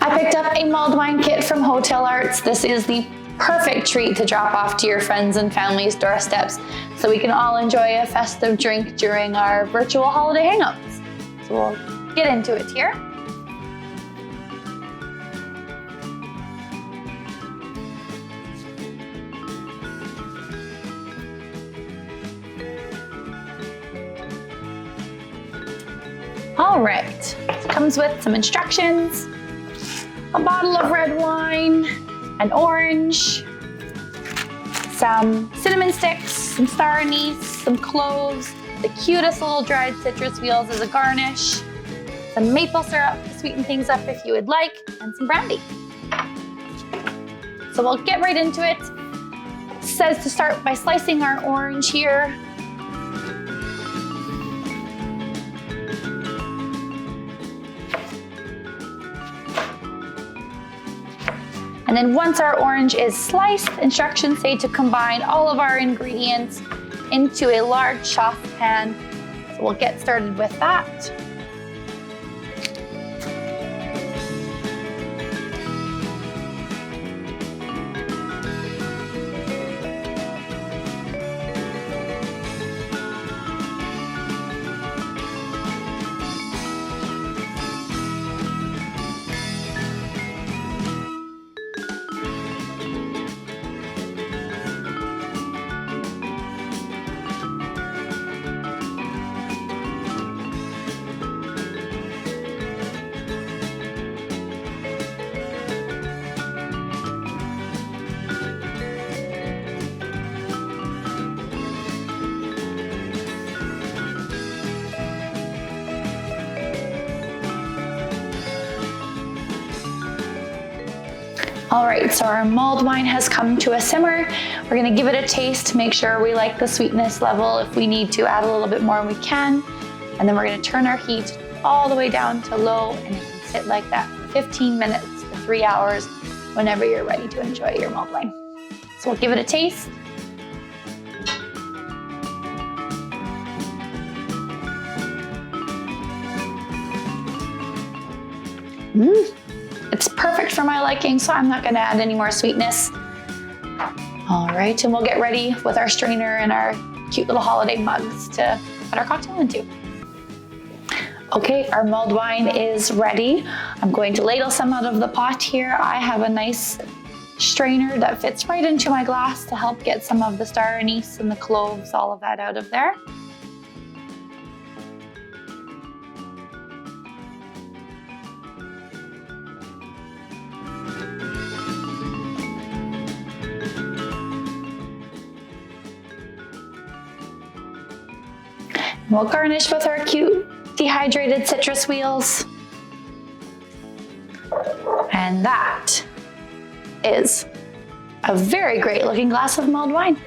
I picked up a mulled wine kit from Hotel Arts. This is the perfect treat to drop off to your friends and family's doorsteps so we can all enjoy a festive drink during our virtual holiday hangouts. So we'll get into it here. All right, it comes with some instructions, a bottle of red wine, an orange, some cinnamon sticks, some star anise, some cloves, the cutest little dried citrus wheels as a garnish, some maple syrup to sweeten things up if you would like, and some brandy. So we'll get right into it. It says to start by slicing our orange here. And then once our orange is sliced, instructions say to combine all of our ingredients into a large saucepan. So we'll get started with that. All right, so our mulled wine has come to a simmer. We're gonna give it a taste to make sure we like the sweetness level. If we need to add a little bit more, we can. And then we're gonna turn our heat all the way down to low, and it can sit like that for 15 minutes to 3 hours whenever you're ready to enjoy your mulled wine. So we'll give it a taste. It's perfect for my liking, so I'm not gonna add any more sweetness. All right, and we'll get ready with our strainer and our cute little holiday mugs to put our cocktail into. Okay, our mulled wine is ready. I'm going to ladle some out of the pot here. I have a nice strainer that fits right into my glass to help get some of the star anise and the cloves, all of that out of there. We'll garnish with our cute dehydrated citrus wheels. And that is a very great looking glass of mulled wine.